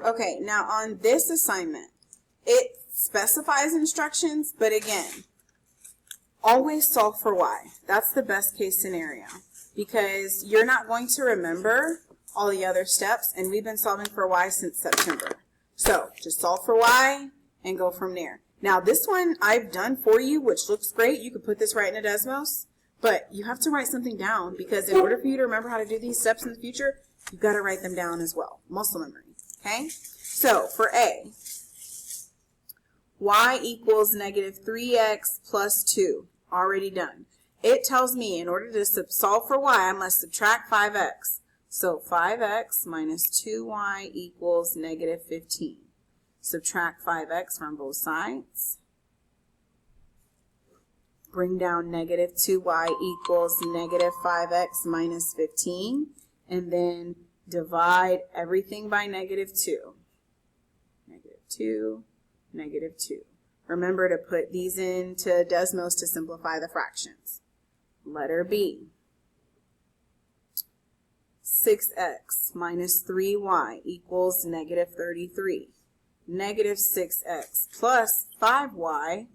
Okay, now on this assignment, it specifies instructions, but again, always solve for y. That's the best case scenario because you're not going to remember all the other steps, and we've been solving for y since September. So just solve for y and go from there. Now this one I've done for you, which looks great. You could put this right in a Desmos, but you have to write something down because in order for you to remember how to do these steps in the future, you've got to write them down as well. Muscle memory, okay? So for A, y equals negative 3x plus 2. Already done. It tells me in order to solve for y, I must subtract 5x. So 5x minus 2y equals negative 15. Subtract 5x from both sides. Bring down negative 2y equals negative 5x minus 15. And then divide everything by negative 2. Negative 2, negative 2. Remember to put these into Desmos to simplify the fractions. Letter B. 6x minus 3y equals negative 33. Negative 6x plus 5y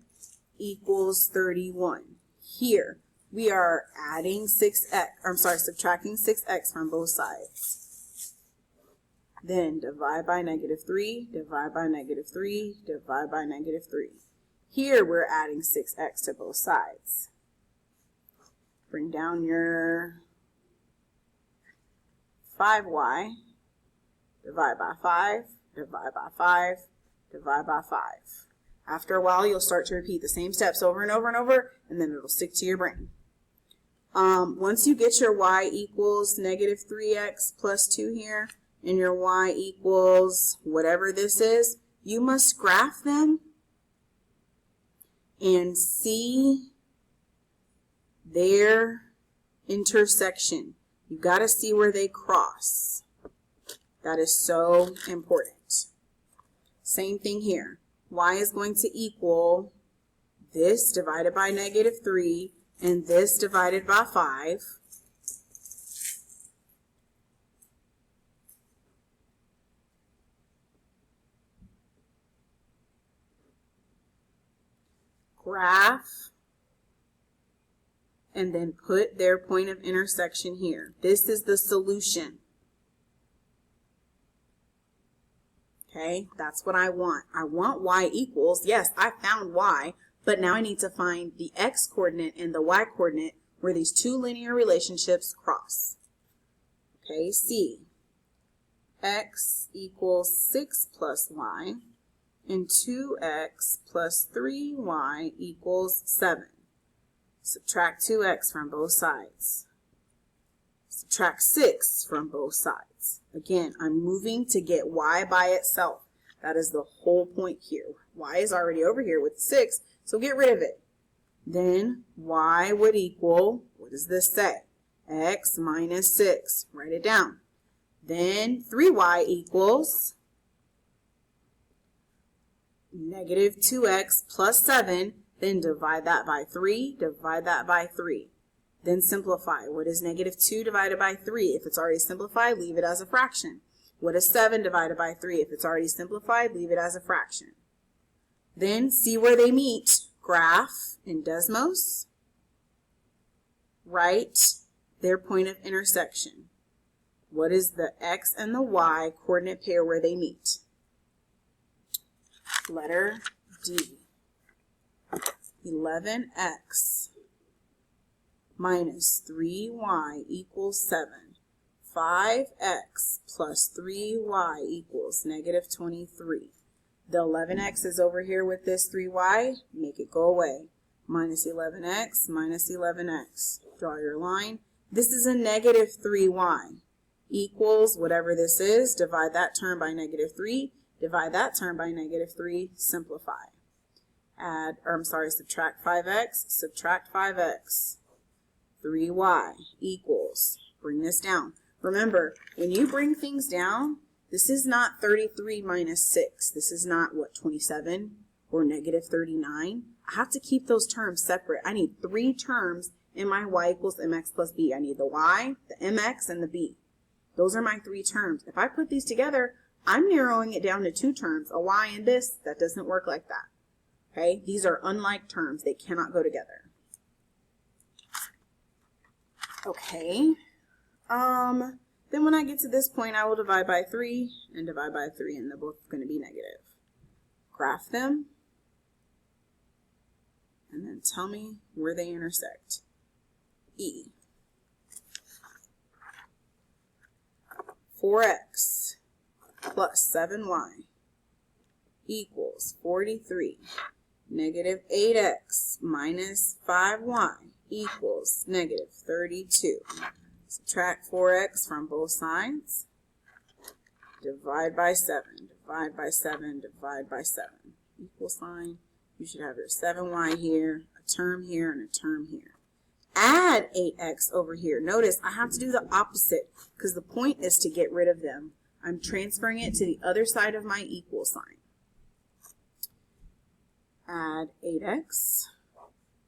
equals 31. Here, we are adding subtracting 6x from both sides. Then divide by negative 3, divide by negative 3, divide by negative 3. Here, we're adding 6x to both sides. Bring down your 5y, divide by 5, divide by 5, divide by 5. After a while, you'll start to repeat the same steps over and over and over, and then it'll stick to your brain. Once you get your y equals negative 3x plus 2 here, and your y equals whatever this is, you must graph them and see their intersection. You've got to see where they cross. That is so important. Same thing here. Y is going to equal this divided by negative 3 and this divided by 5. Graph and then put their point of intersection here. This is the solution. Okay, that's what I want. I want y equals, yes, I found y, but now I need to find the x coordinate and the y coordinate where these two linear relationships cross. Okay, C. X equals 6 plus y, and 2x plus 3y equals 7. Subtract 2x from both sides. Subtract 6 from both sides. Again, I'm moving to get y by itself. That is the whole point here. Y is already over here with 6, so get rid of it. Then y would equal, what does this say? X minus 6. Write it down. Then 3y equals negative 2x plus 7. Then divide that by 3, divide that by 3. Then simplify. What is negative 2 divided by 3? If it's already simplified, leave it as a fraction. What is 7 divided by 3? If it's already simplified, leave it as a fraction. Then see where they meet. Graph in Desmos. Write their point of intersection. What is the x and the y coordinate pair where they meet? Letter D. 11x minus 3y equals 7. 5x plus 3y equals negative 23. The 11x is over here with this 3y. Make it go away. Minus 11x minus 11x. Draw your line. This is a negative 3y. Equals whatever this is. Divide that term by negative 3. Divide that term by negative 3. Simplify. Subtract 5x. Subtract 5x. 3y equals, bring this down. Remember, when you bring things down, this is not 33 minus 6. This is not, 27 or negative 39. I have to keep those terms separate. I need 3 terms in my y equals mx plus b. I need the y, the mx, and the b. Those are my 3 terms. If I put these together, I'm narrowing it down to two terms, a y and this. That doesn't work like that. Okay, these are unlike terms. They cannot go together. Okay, then when I get to this point, I will divide by 3 and divide by 3, and they're both going to be negative. Graph them, and then tell me where they intersect. E. 4x plus 7y equals 43. Negative 8x minus 5y equals negative 32. Subtract 4x from both sides. Divide by 7. Divide by 7. Divide by 7. Equal sign. You should have your 7y here, a term here, and a term here. Add 8x over here. Notice I have to do the opposite because the point is to get rid of them. I'm transferring it to the other side of my equal sign. Add 8x.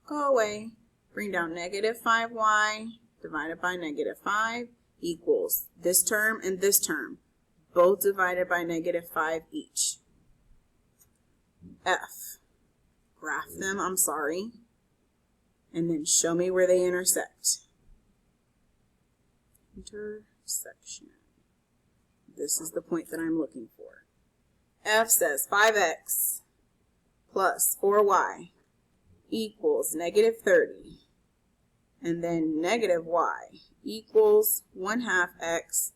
Go away. Bring down negative 5y divided by negative 5 equals this term and this term, both divided by negative 5 each. F. Graph them, and then show me where they intersect. Intersection. This is the point that I'm looking for. F says 5x plus 4y equals negative 30. And then negative y equals 1/2 x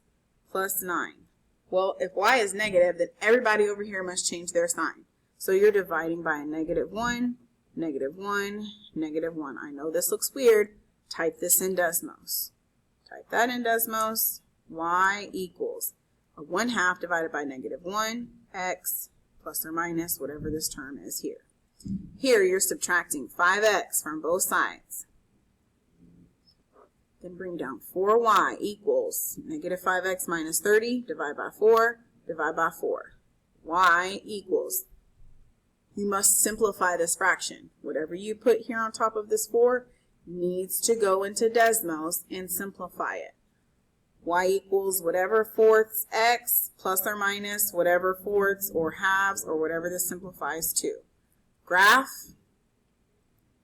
plus 9. Well, if y is negative, then everybody over here must change their sign. So you're dividing by a negative 1, negative 1, negative 1. I know this looks weird. Type this in Desmos. Type that in Desmos. Y equals a 1/2 divided by negative 1, x plus or minus whatever this term is here. Here you're subtracting 5x from both sides. Then bring down 4y equals negative 5x minus 30, divide by 4, divide by 4. Y equals, you must simplify this fraction. Whatever you put here on top of this 4 needs to go into Desmos and simplify it. Y equals whatever fourths x plus or minus whatever fourths or halves or whatever this simplifies to. Graph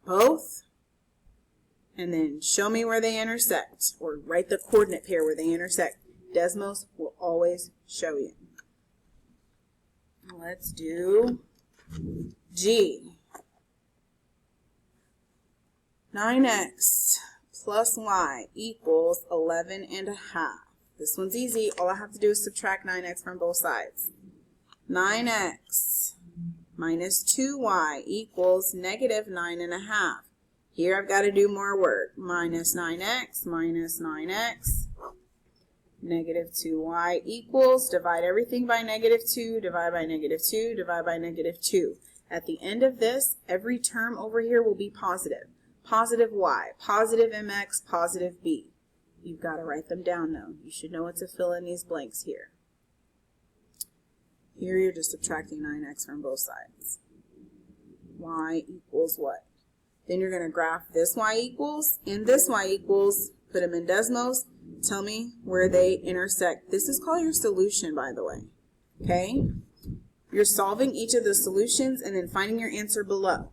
both. And then show me where they intersect, or write the coordinate pair where they intersect. Desmos will always show you. Let's do G. 9x plus y equals 11.5. This one's easy. All I have to do is subtract 9x from both sides. 9x minus 2y equals negative 9.5. Here I've got to do more work. Minus 9x minus 9x. Negative 2y equals, divide everything by negative 2, divide by negative 2, divide by negative 2. At the end of this, every term over here will be positive. Positive y, positive mx, positive b. You've got to write them down though. You should know what to fill in these blanks here. Here you're just subtracting 9x from both sides. Y equals what? Then you're going to graph this y equals and this y equals, put them in Desmos, tell me where they intersect. This is called your solution, by the way. Okay? You're solving each of the solutions and then finding your answer below.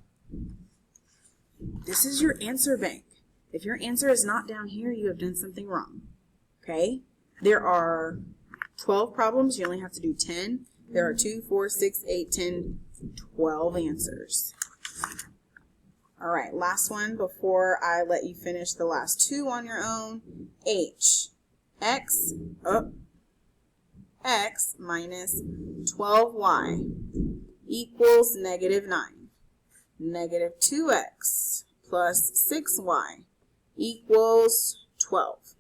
This is your answer bank. If your answer is not down here, you have done something wrong. Okay? There are 12 problems. You only have to do 10. There are 2, 4, 6, 8, 10, 12 answers. All right, last one before I let you finish the last two on your own. H. X minus 12y equals negative 9. Negative 2x plus 6y equals 12.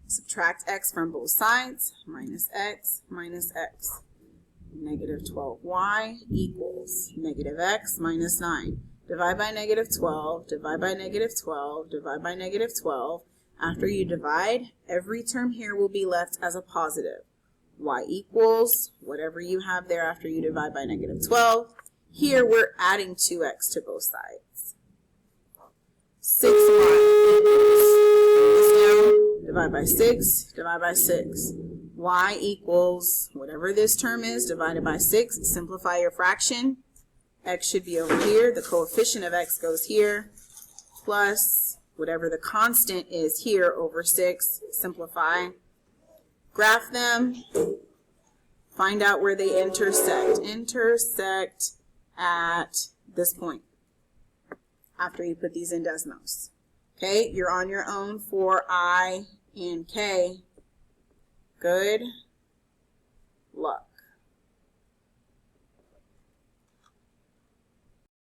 Subtract x from both sides. Minus x minus x. Negative 12y equals negative x minus 9. Divide by negative 12, divide by negative 12, divide by negative 12. After you divide, every term here will be left as a positive. Y equals whatever you have there after you divide by negative 12. Here we're adding 2x to both sides. 6y equals, divide by 6, divide by 6. y equals whatever this term is divided by 6. Simplify your fraction. X should be over here. The coefficient of x goes here, plus whatever the constant is here over 6. Simplify. Graph them. Find out where they intersect. Intersect at this point after you put these in Desmos. Okay, you're on your own for I and K. Good luck.